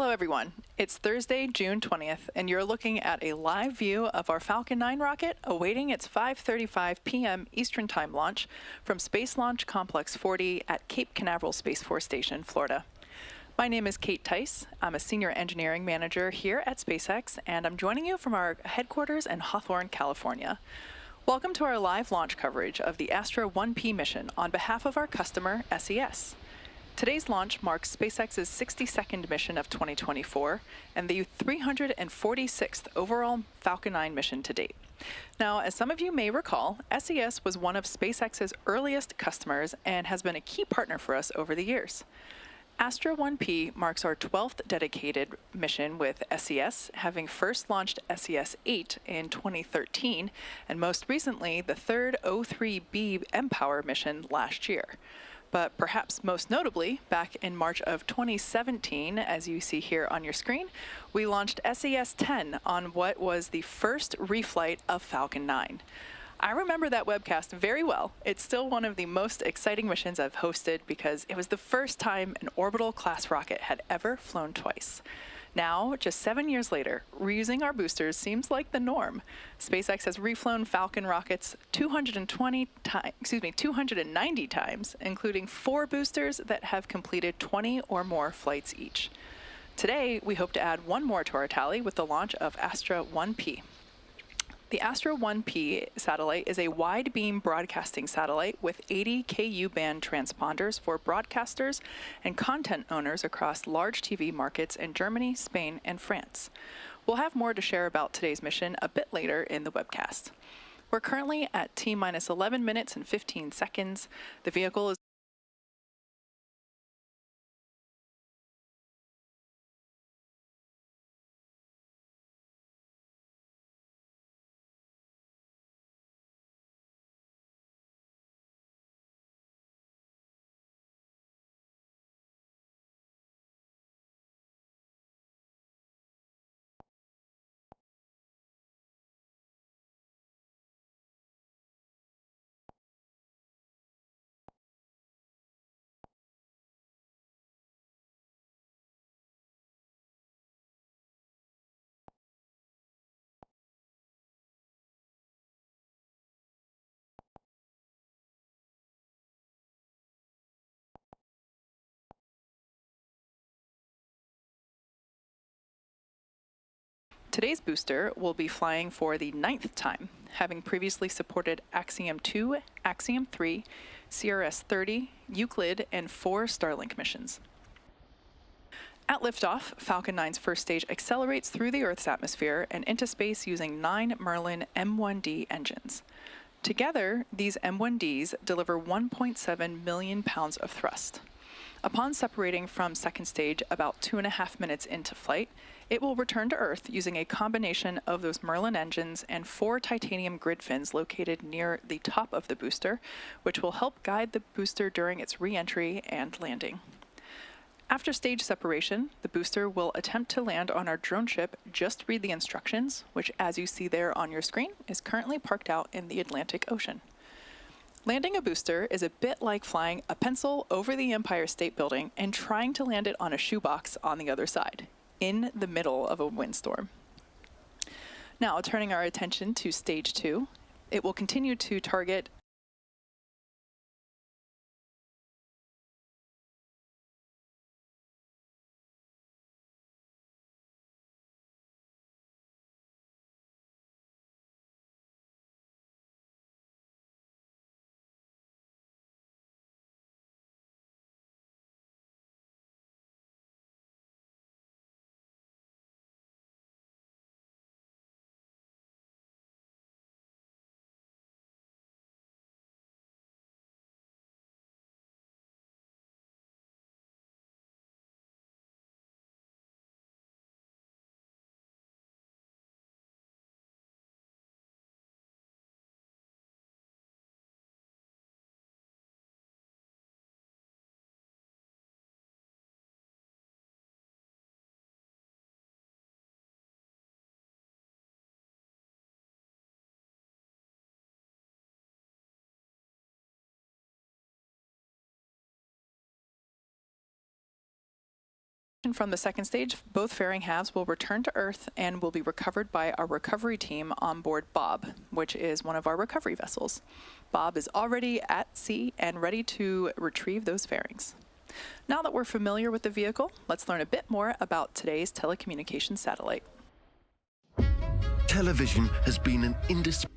Hello everyone, it's Thursday, June 20th, and you're looking at a live view of our Falcon 9 rocket awaiting its 5:35 p.m. Eastern Time launch from Space Launch Complex 40 at Cape Canaveral Space Force Station, Florida. My name is Kate Tice. I'm a Senior Engineering Manager here at SpaceX, and I'm joining you from our headquarters in Hawthorne, California. Welcome to our live launch coverage of the Astra 1P mission on behalf of our customer, SES. Today's launch marks SpaceX's 62nd mission of 2024 and the 346th overall Falcon 9 mission to date. Now, as some of you may recall, SES was one of SpaceX's earliest customers and has been a key partner for us over the years. Astra 1P marks our 12th dedicated mission with SES, having first launched SES-8 in 2013, and most recently the third O3B mPOWER mission last year. But perhaps most notably, back in March of 2017, as you see here on your screen, we launched SES-10 on what was the first reflight of Falcon 9. I remember that webcast very well. It's still one of the most exciting missions I've hosted because it was the first time an Orbital class rocket had ever flown twice. Now, just 7 years later, reusing our boosters seems like the norm. SpaceX has reflown Falcon rockets 290 times, including 4 boosters that have completed 20 or more flights each. Today, we hope to add one more to our tally with the launch of Astra 1P. The Astra 1P satellite is a wide-beam broadcasting satellite with 80 Ku band transponders for broadcasters and content owners across large TV markets in Germany, Spain, and France. We'll have more to share about today's mission a bit later in the webcast. We're currently at T-minus 11 minutes and 15 seconds. The vehicle is Today's booster will be flying for the 9th time, having previously supported Axiom 2, Axiom 3, CRS-30, Euclid, and 4 Starlink missions. At liftoff, Falcon 9's first stage accelerates through the Earth's atmosphere and into space using 9 Merlin M1D engines. Together, these M1Ds deliver 1.7 million pounds of thrust. Upon separating from second stage about 2.5 minutes into flight, it will return to Earth using a combination of those Merlin engines and 4 titanium grid fins located near the top of the booster, which will help guide the booster during its re-entry and landing. After stage separation, the booster will attempt to land on our drone ship Just Read the Instructions, which, as you see there on your screen, is currently parked out in the Atlantic Ocean. Landing a booster is a bit like flying a pencil over the Empire State Building and trying to land it on a shoebox on the other side, in the middle of a windstorm. Now, turning our attention to Stage 2, it will continue to target ignition from the second stage, both fairing halves will return to Earth and will be recovered by our recovery team on board Bob, which is one of our recovery vessels. Bob is already at sea and ready to retrieve those fairings. Now that we're familiar with the vehicle, let's learn a bit more about today's telecommunications satellite. Television has been an indispensable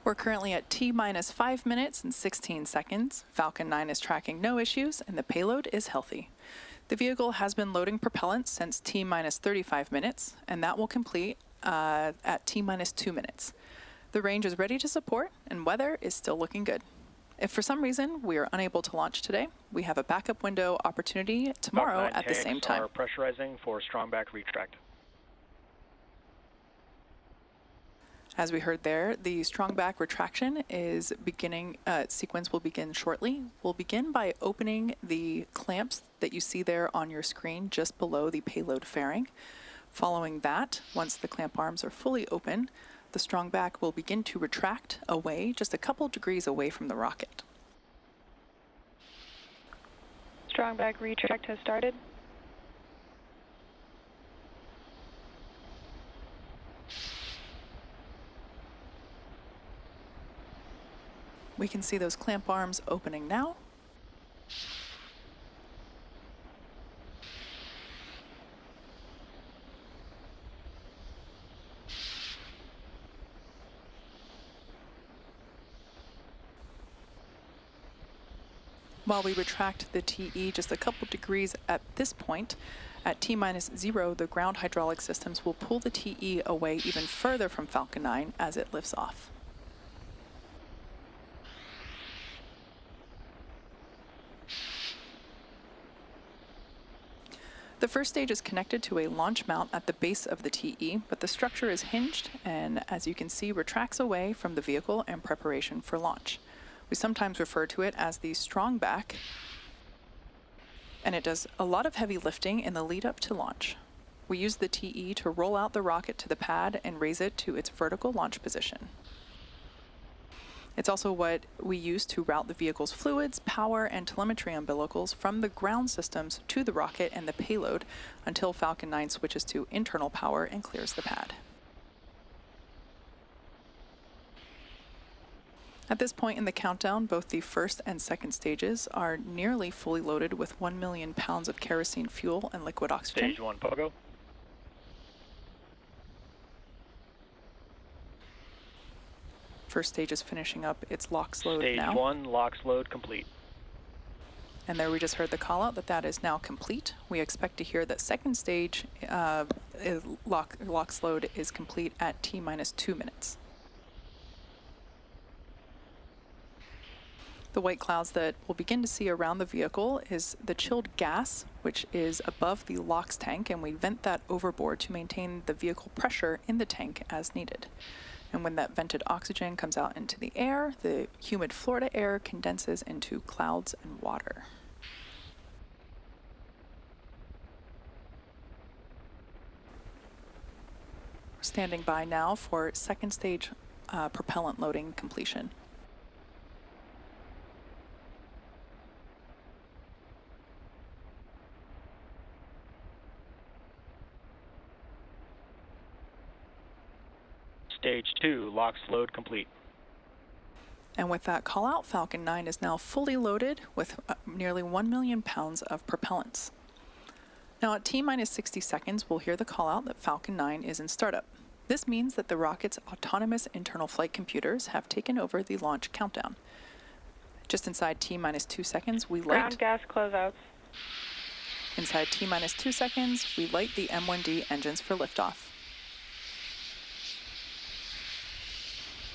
We're currently at T-minus 5 minutes and 16 seconds. Falcon 9 is tracking no issues, and the payload is healthy. The vehicle has been loading propellant since T-minus 35 minutes, and that will complete at T-minus 2 minutes. The range is ready to support, and weather is still looking good. If for some reason we are unable to launch today, we have a backup window opportunity tomorrow at the same time. Are pressurizing for strong back retract. As we heard there, the strong back retraction is beginning, sequence will begin shortly. We'll begin by opening the clamps that you see there on your screen just below the payload fairing. Following that, once the clamp arms are fully open, the strong back will begin to retract away, just a couple degrees away from the rocket. Strong back retract has started. We can see those clamp arms opening now. While we retract the TE just a couple degrees at this point, at T-minus 0, the ground hydraulic systems will pull the TE away even further from Falcon 9 as it lifts off. The first stage is connected to a launch mount at the base of the TE, but the structure is hinged and, as you can see, retracts away from the vehicle in preparation for launch. We sometimes refer to it as the strong back, and it does a lot of heavy lifting in the lead up to launch. We use the TE to roll out the rocket to the pad and raise it to its vertical launch position. It's also what we use to route the vehicle's fluids, power, and telemetry umbilicals from the ground systems to the rocket and the payload until Falcon 9 switches to internal power and clears the pad. At this point in the countdown, both the first and second stages are nearly fully loaded with 1 million pounds of kerosene fuel and liquid oxygen. Stage 1 pogo. First stage is finishing up its LOX load now. Stage 1 LOX load complete. And there we just heard the call out that is now complete. We expect to hear that second stage LOX load is complete at T-minus 2 minutes. The white clouds that we'll begin to see around the vehicle is the chilled gas, which is above the LOX tank, and we vent that overboard to maintain the vehicle pressure in the tank as needed. And when that vented oxygen comes out into the air, the humid Florida air condenses into clouds and water. We're standing by now for second stage propellant loading completion. Stage 2 LOX load complete. And with that call out, Falcon 9 is now fully loaded with nearly 1 million pounds of propellants. Now at T-minus 60 seconds, we'll hear the call out that Falcon 9 is in startup. This means that the rocket's autonomous internal flight computers have taken over the launch countdown. Just inside T-minus 2 seconds, we light... Ground gas closeouts. Inside T-minus 2 seconds, we light the M1D engines for liftoff.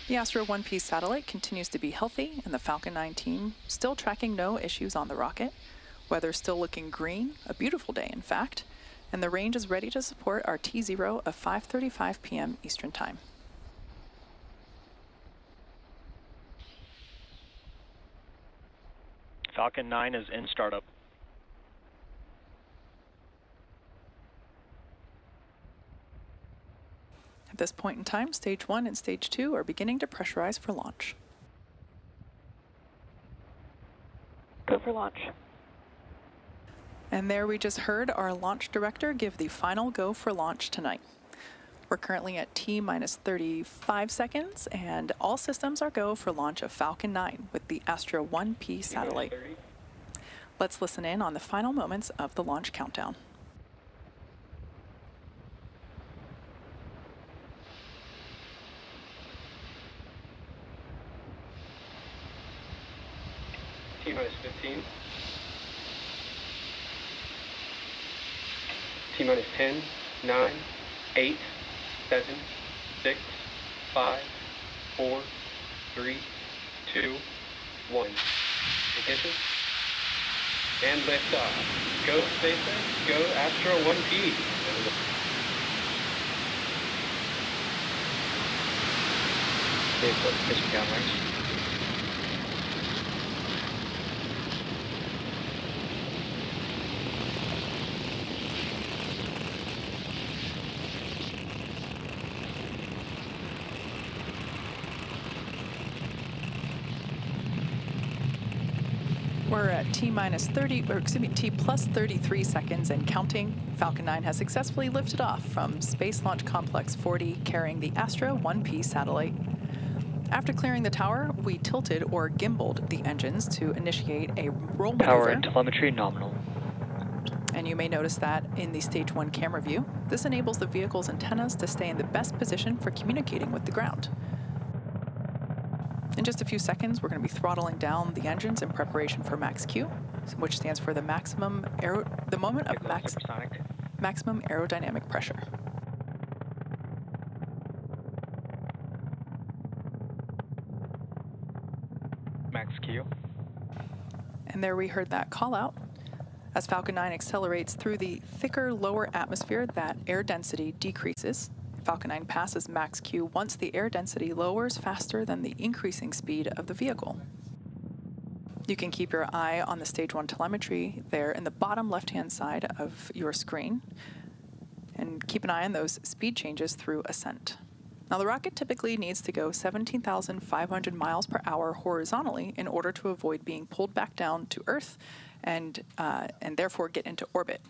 The Astra 1P satellite continues to be healthy, and the Falcon 9 team still tracking no issues on the rocket. Weather still looking green, a beautiful day in fact, and the range is ready to support our T0 of 5:35 p.m. Eastern Time. Falcon 9 is in startup. At this point in time, Stage 1 and Stage 2 are beginning to pressurize for launch. Go for launch. And there we just heard our launch director give the final go for launch tonight. We're currently at T-minus 35 seconds, and all systems are go for launch of Falcon 9 with the Astra 1P satellite. Let's listen in on the final moments of the launch countdown. T-minus 15. T-minus 10, 9, 8, 7, 6, 5, 4, 3, 2, 1. Ignition. And liftoff. Go SpaceX, go Astra 1P. Mission downrange. We're at T-minus 30, or excuse me, T-plus 33 seconds and counting. Falcon 9 has successfully lifted off from Space Launch Complex 40, carrying the Astra 1P satellite. After clearing the tower, we tilted or gimbaled the engines to initiate a roll maneuver. Power and telemetry nominal. And you may notice that in the Stage 1 camera view. This enables the vehicle's antennas to stay in the best position for communicating with the ground. In just a few seconds, we're going to be throttling down the engines in preparation for max Q, which stands for the maximum moment of maximum aerodynamic pressure. Max Q. And there we heard that call out. As Falcon 9 accelerates through the thicker lower atmosphere, that air density decreases. Falcon 9 passes max Q once the air density lowers faster than the increasing speed of the vehicle. You can keep your eye on the Stage 1 telemetry there in the bottom left-hand side of your screen, and keep an eye on those speed changes through Ascent. Now, the rocket typically needs to go 17,500 miles per hour horizontally in order to avoid being pulled back down to Earth and therefore get into orbit.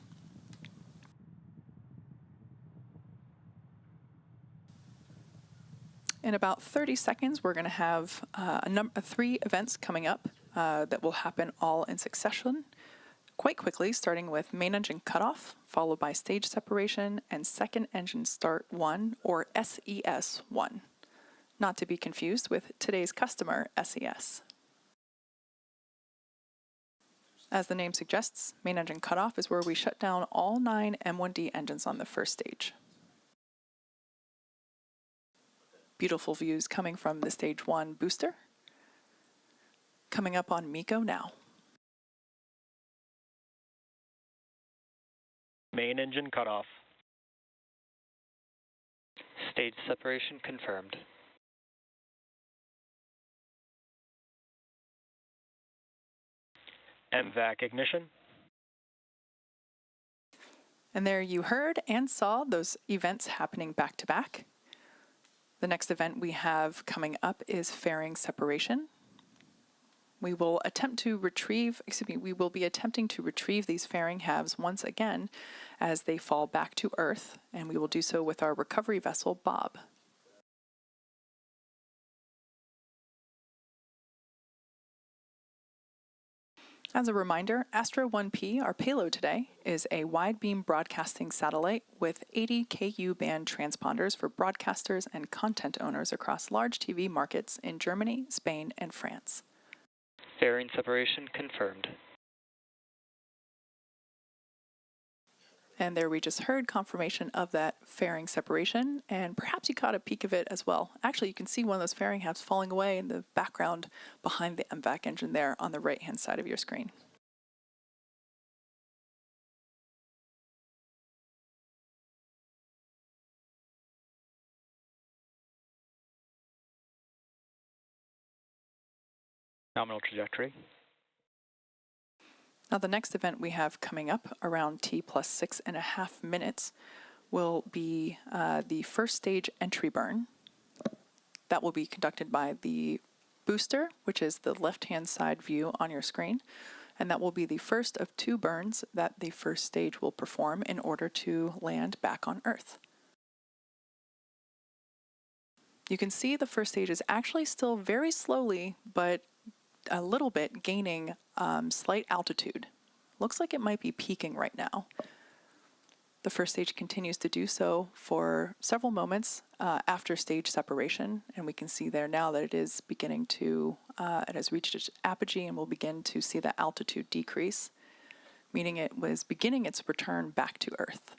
In about 30 seconds, we're going to have 3 events coming up that will happen all in succession quite quickly, starting with main engine cutoff, followed by stage separation and second engine start 1, or SES-1, not to be confused with today's customer, SES. As the name suggests, main engine cutoff is where we shut down all 9 M1D engines on the first stage. Beautiful views coming from the stage 1 booster. Coming up on MECO now. Main engine cutoff. Stage separation confirmed. MVAC ignition. And there you heard and saw those events happening back to back. The next event we have coming up is fairing separation. We will attempt to retrieve, we will be attempting to retrieve these fairing halves once again as they fall back to Earth, and we will do so with our recovery vessel, Bob. As a reminder, Astra 1P, our payload today, is a wide-beam broadcasting satellite with 80 Ku band transponders for broadcasters and content owners across large TV markets in Germany, Spain, and France. Fairing separation confirmed. And there we just heard confirmation of that fairing separation, and perhaps you caught a peek of it as well. Actually, you can see one of those fairing halves falling away in the background behind the MVAC engine there on the right-hand side of your screen. Nominal trajectory. Now the next event we have coming up around T plus 6.5 minutes will be the first stage entry burn. That will be conducted by the booster, which is the left-hand side view on your screen, and that will be the first of 2 burns that the first stage will perform in order to land back on Earth. You can see the first stage is actually still very slowly, but a little bit gaining slight altitude. Looks like it might be peaking right now. The first stage continues to do so for several moments after stage separation, and we can see there now that it is beginning to, it has reached its apogee and will begin to see the altitude decrease, meaning it was beginning its return back to Earth.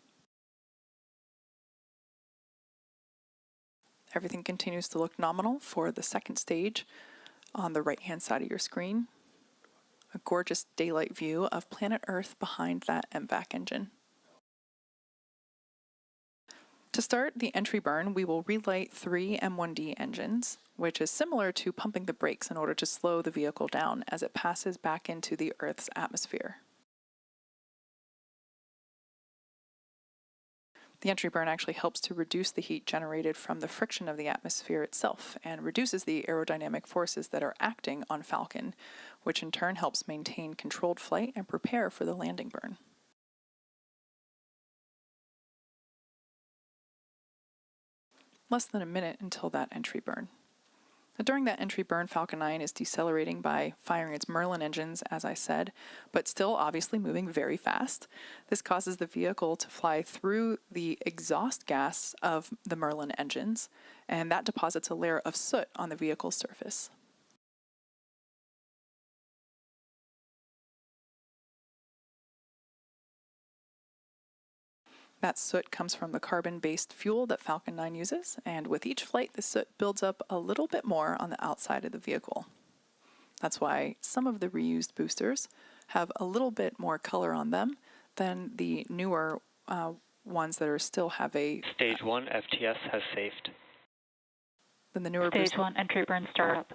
Everything continues to look nominal for the second stage on the right-hand side of your screen. A gorgeous daylight view of planet Earth behind that MVAC engine. To start the entry burn, we will relight 3 M1D engines, which is similar to pumping the brakes in order to slow the vehicle down as it passes back into the Earth's atmosphere. The entry burn actually helps to reduce the heat generated from the friction of the atmosphere itself and reduces the aerodynamic forces that are acting on Falcon, which in turn helps maintain controlled flight and prepare for the landing burn. Less than a minute until that entry burn. During that entry burn, Falcon 9 is decelerating by firing its Merlin engines, as I said, but still obviously moving very fast. This causes the vehicle to fly through the exhaust gas of the Merlin engines, and that deposits a layer of soot on the vehicle's surface. That soot comes from the carbon-based fuel that Falcon 9 uses, and with each flight, the soot builds up a little bit more on the outside of the vehicle. That's why some of the reused boosters have a little bit more color on them than the newer ones that are still have a... Stage 1 FTS has saved. Than the newer Stage 1 entry burn startup.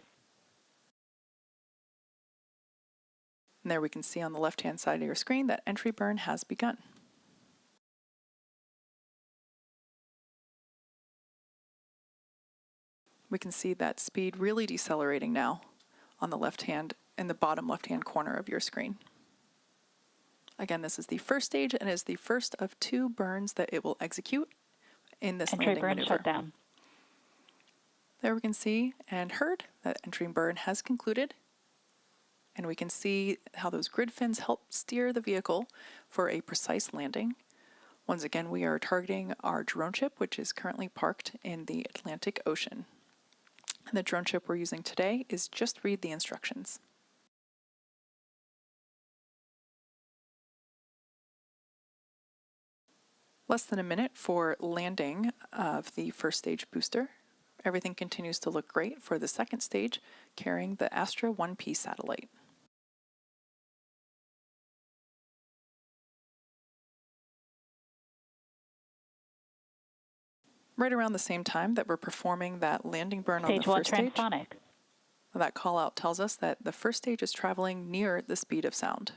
And there we can see on the left-hand side of your screen that entry burn has begun. We can see that speed really decelerating now on the left-hand, in the bottom left-hand corner of your screen. Again, this is the first stage and is the first of 2 burns that it will execute in this landing maneuver. Entry burn shut down. There we can see and heard that entry burn has concluded. And we can see how those grid fins help steer the vehicle for a precise landing. Once again, we are targeting our drone ship, which is currently parked in the Atlantic Ocean. And the drone ship we're using today is Just Read the Instructions. Less than a minute for landing of the first stage booster. Everything continues to look great for the second stage, carrying the Astra 1P satellite. Right around the same time that we're performing that landing burn on the first stage, that call out tells us that the first stage is traveling near the speed of sound.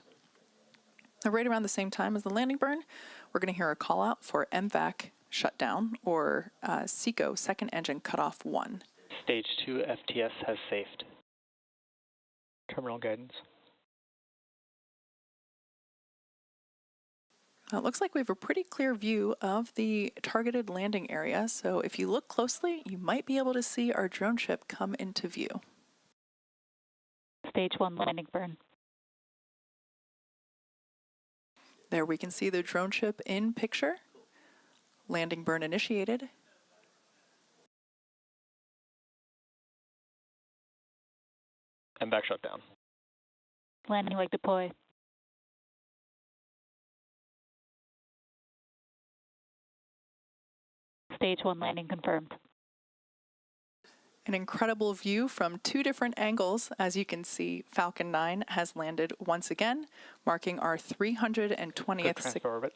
Now, right around the same time as the landing burn, we're going to hear a call out for MVAC shutdown, or SECO, second engine cutoff 1. Stage 2 FTS has safed. Terminal guidance. It looks like we have a pretty clear view of the targeted landing area, so if you look closely, you might be able to see our drone ship come into view. Stage 1 landing burn. There we can see the drone ship in picture. Landing burn initiated. MVAC shutdown. Landing leg deploy. Stage 1 landing confirmed. An incredible view from two different angles. As you can see, Falcon 9 has landed once again, marking our 320th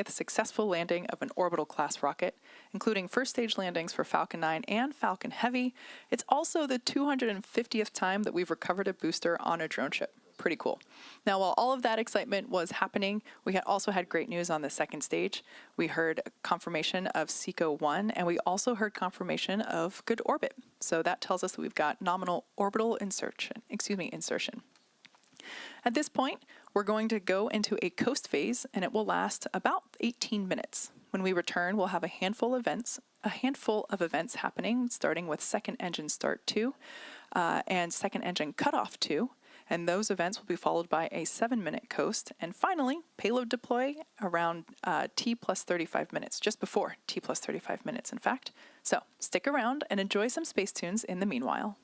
successful landing of an Orbital class rocket, including first stage landings for Falcon 9 and Falcon Heavy. It's also the 250th time that we've recovered a booster on a drone ship. Pretty cool. Now, while all of that excitement was happening, we also had great news on the second stage. We heard confirmation of SECO 1, and we also heard confirmation of good orbit. So that tells us that we've got nominal orbital insertion. At this point, we're going to go into a coast phase, and it will last about 18 minutes. When we return, we'll have a handful of events happening, starting with second engine start 2 and second engine cutoff 2. And those events will be followed by a 7-minute coast. And finally, payload deploy around T plus 35 minutes, just before T plus 35 minutes, in fact. So stick around and enjoy some space tunes in the meanwhile.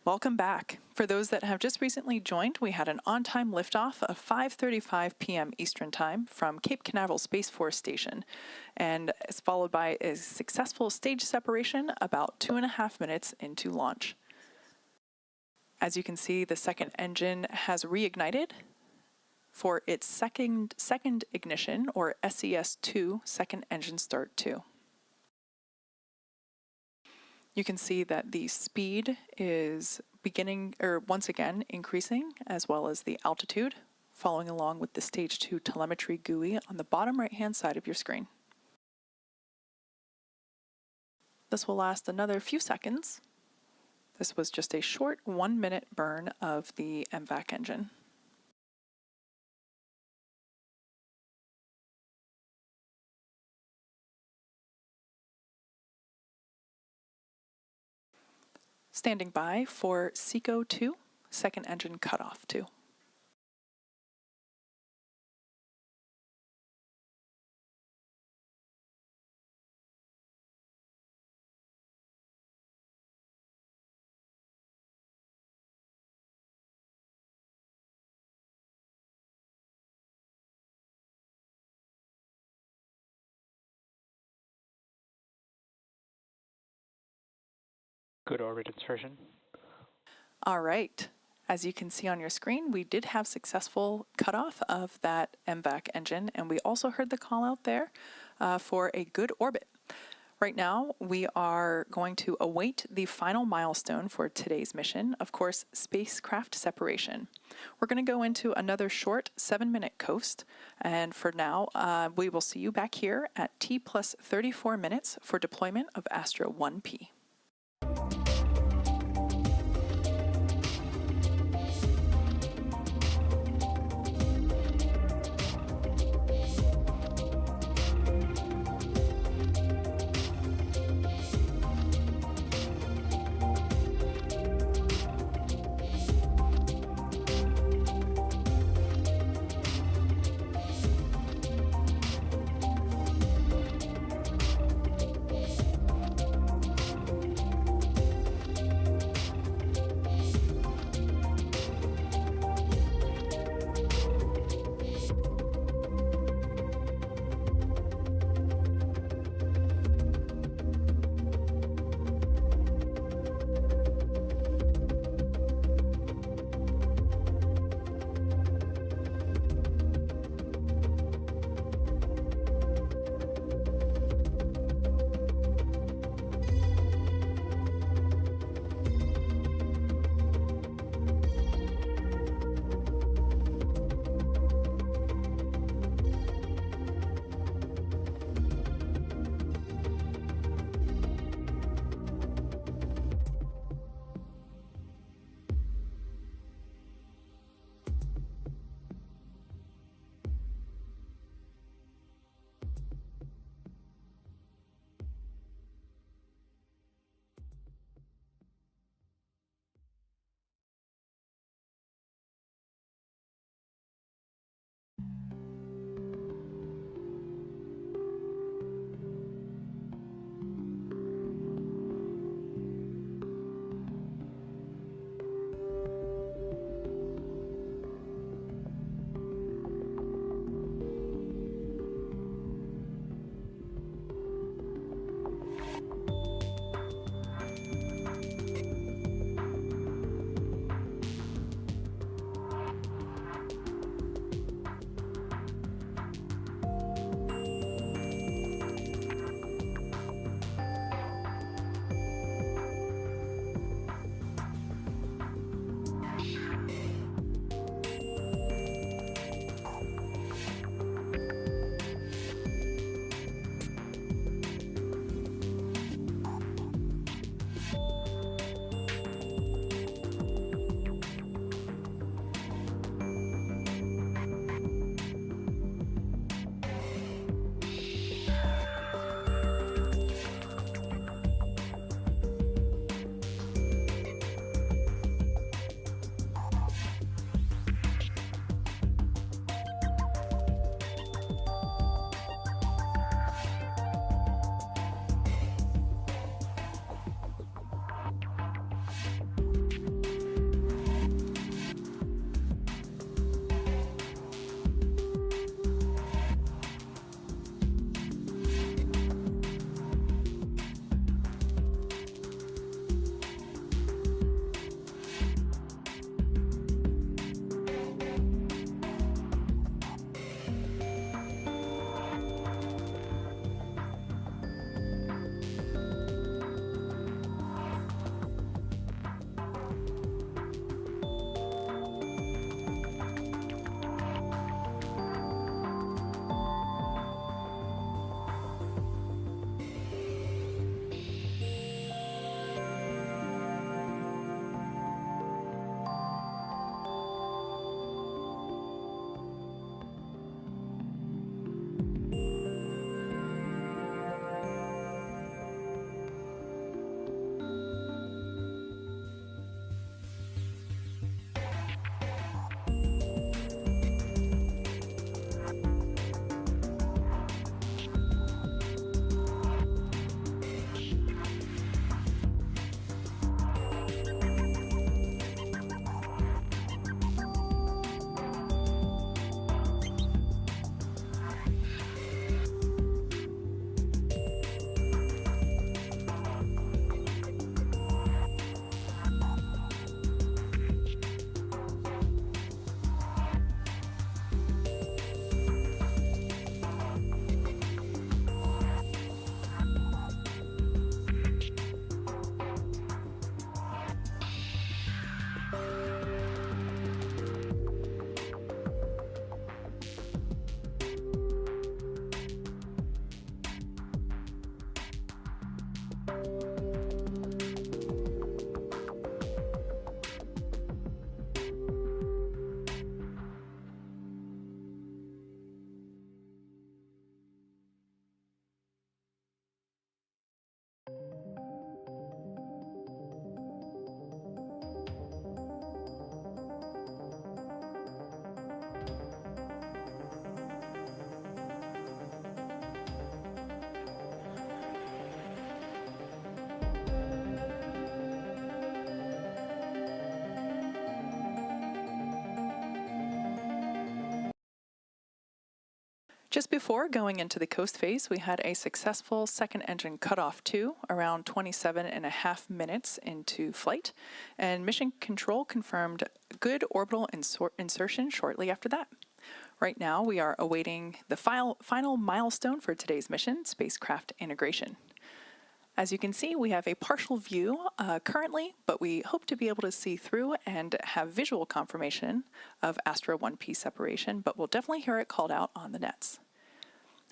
Welcome back. For those that have just recently joined, we had an on-time liftoff of 5:35 p.m. Eastern Time from Cape Canaveral Space Force Station, and it's followed by a successful stage separation about 2.5 minutes into launch. As you can see, the second engine has reignited for its second ignition, or SES-2, second engine start 2. You can see that the speed is once again increasing, as well as the altitude, following along with the Stage 2 telemetry GUI on the bottom right-hand side of your screen. This will last another few seconds. This was just a short 1-minute burn of the MVAC engine. Standing by for SECO 2, second engine cutoff 2. Good orbit insertion. All right. As you can see on your screen, we did have successful cutoff of that MVAC engine, and we also heard the call out there for a good orbit. Right now, we are going to await the final milestone for today's mission, of course, spacecraft separation. We're going to go into another short 7-minute coast, and for now, we will see you back here at T plus 34 minutes for deployment of Astra 1P. Just before going into the coast phase, we had a successful second engine cutoff 2 around 27.5 minutes into flight, and mission control confirmed good orbital insertion shortly after that. Right now, we are awaiting the final milestone for today's mission, spacecraft integration. As you can see, we have a partial view currently, but we hope to be able to see through and have visual confirmation of Astra 1P separation, but we'll definitely hear it called out on the nets.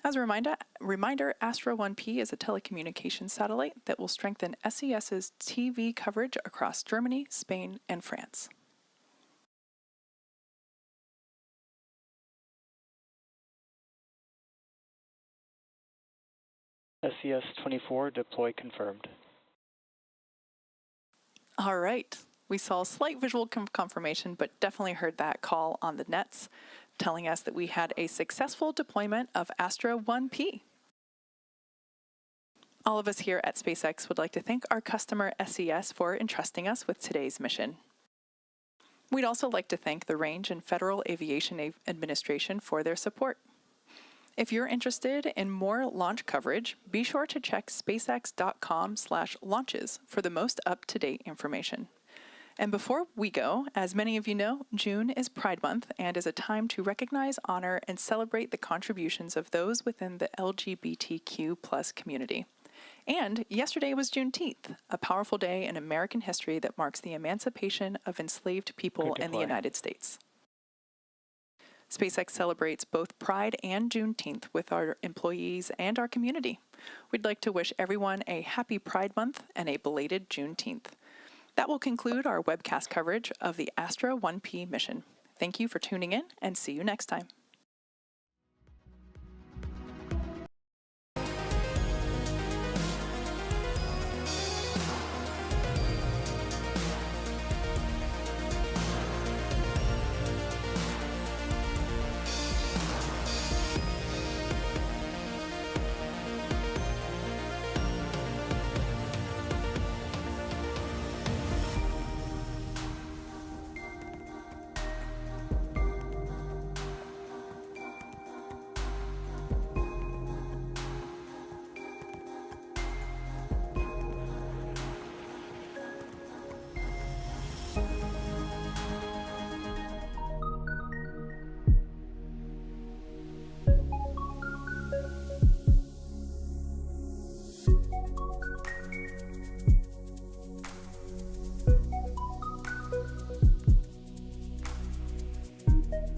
As a reminder, Astra 1P is a telecommunications satellite that will strengthen SES's TV coverage across Germany, Spain, and France. SES-24 deploy confirmed. All right. We saw slight visual confirmation, but definitely heard that call on the nets, telling us that we had a successful deployment of Astra 1P. All of us here at SpaceX would like to thank our customer SES for entrusting us with today's mission. We'd also like to thank the Range and Federal Aviation Administration for their support. If you're interested in more launch coverage, be sure to check spacex.com/launches for the most up-to-date information. And before we go, as many of you know, June is Pride Month and is a time to recognize, honor, and celebrate the contributions of those within the LGBTQ+ community. And yesterday was Juneteenth, a powerful day in American history that marks the emancipation of enslaved people in the United States. SpaceX celebrates both Pride and Juneteenth with our employees and our community. We'd like to wish everyone a happy Pride Month and a belated Juneteenth. That will conclude our webcast coverage of the Astra 1P mission. Thank you for tuning in, and see you next time.